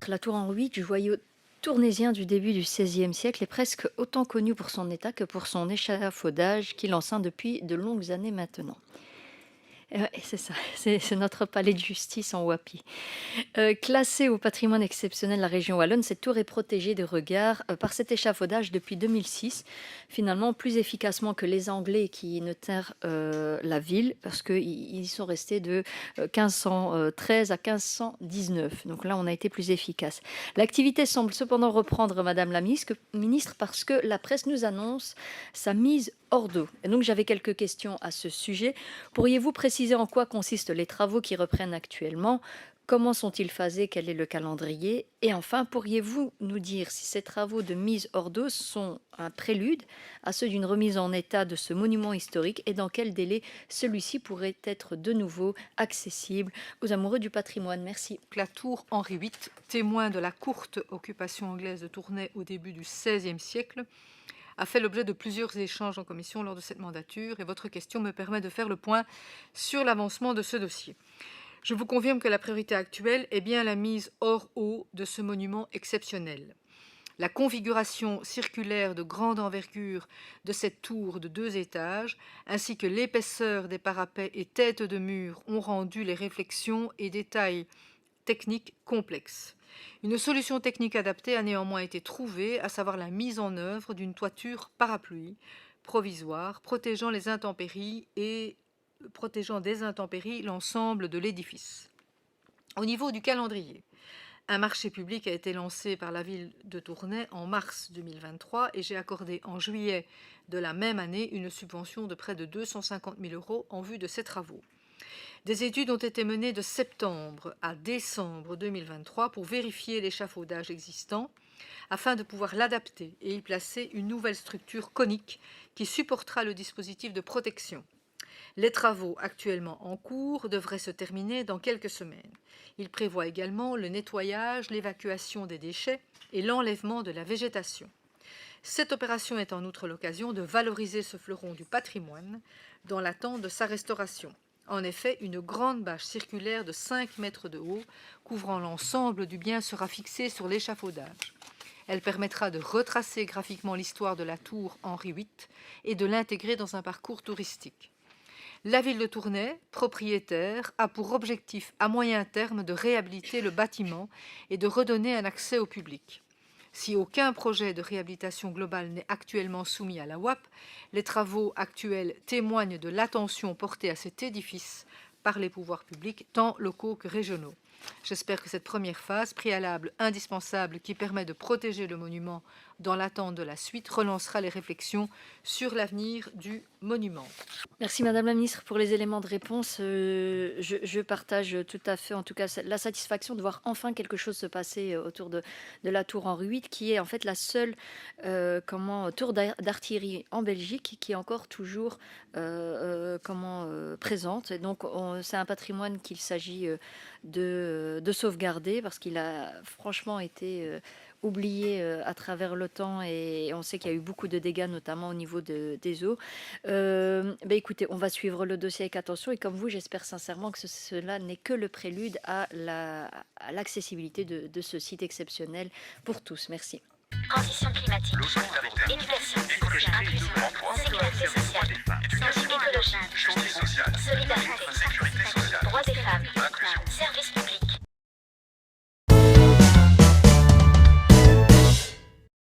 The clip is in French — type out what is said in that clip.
la tour Henri VIII, joyau tournésien du début du XVIe siècle, est presque autant connu pour son état que pour son échafaudage qui l'enceint depuis de longues années maintenant. Et c'est ça, c'est notre palais de justice en Wapi. Classée au patrimoine exceptionnel de la région wallonne, cette tour est protégée des regards par cet échafaudage depuis 2006, finalement plus efficacement que les Anglais qui notèrent la ville, parce qu'ils y sont restés de 1513 à 1519. Donc là, on a été plus efficace. L'activité semble cependant reprendre, Madame la ministre, parce que la presse nous annonce sa mise hors d'eau. Et donc j'avais quelques questions à ce sujet. Pourriez-vous préciser en quoi consistent les travaux qui reprennent actuellement? Comment sont-ils phasés? Quel est le calendrier? Et enfin, pourriez-vous nous dire si ces travaux de mise hors d'eau sont un prélude à ceux d'une remise en état de ce monument historique et dans quel délai celui-ci pourrait être de nouveau accessible aux amoureux du patrimoine? Merci. La tour Henri VIII, témoin de la courte occupation anglaise de Tournai au début du XVIe siècle, a fait l'objet de plusieurs échanges en commission lors de cette mandature et votre question me permet de faire le point sur l'avancement de ce dossier. Je vous confirme que la priorité actuelle est bien la mise hors eau de ce monument exceptionnel. La configuration circulaire de grande envergure de cette tour de 2 étages, ainsi que l'épaisseur des parapets et têtes de mur ont rendu les réflexions et détails techniques complexes. Une solution technique adaptée a néanmoins été trouvée, à savoir la mise en œuvre d'une toiture parapluie provisoire protégeant des intempéries l'ensemble de l'édifice. Au niveau du calendrier, un marché public a été lancé par la ville de Tournai en mars 2023 et j'ai accordé en juillet de la même année une subvention de près de 250 000 € en vue de ces travaux. Des études ont été menées de septembre à décembre 2023 pour vérifier l'échafaudage existant afin de pouvoir l'adapter et y placer une nouvelle structure conique qui supportera le dispositif de protection. Les travaux actuellement en cours devraient se terminer dans quelques semaines. Ils prévoient également le nettoyage, l'évacuation des déchets et l'enlèvement de la végétation. Cette opération est en outre l'occasion de valoriser ce fleuron du patrimoine dans l'attente de sa restauration. En effet, une grande bâche circulaire de 5 mètres de haut, couvrant l'ensemble du bien, sera fixée sur l'échafaudage. Elle permettra de retracer graphiquement l'histoire de la tour Henri VIII et de l'intégrer dans un parcours touristique. La ville de Tournai, propriétaire, a pour objectif à moyen terme de réhabiliter le bâtiment et de redonner un accès au public. Si aucun projet de réhabilitation globale n'est actuellement soumis à la WAP, les travaux actuels témoignent de l'attention portée à cet édifice par les pouvoirs publics, tant locaux que régionaux. J'espère que cette première phase, préalable indispensable qui permet de protéger le monument dans l'attente de la suite, relancera les réflexions sur l'avenir du monument. Merci Madame la Ministre pour les éléments de réponse. Je partage tout à fait, en tout cas, la satisfaction de voir enfin quelque chose se passer autour de la tour Henri VIII, qui est en fait la seule tour d'artillerie en Belgique qui est encore toujours présente. Et donc, c'est un patrimoine qu'il s'agit de sauvegarder parce qu'il a franchement été oublié à travers le temps et on sait qu'il y a eu beaucoup de dégâts, notamment au niveau des eaux. Écoutez, on va suivre le dossier avec attention et comme vous, j'espère sincèrement que cela n'est que le prélude à l'accessibilité de ce site exceptionnel pour tous. Merci. Transition climatique, éducation, inclusion, sécurité sociale, écologie, justice sociale, solidarité, droits des femmes, services publics.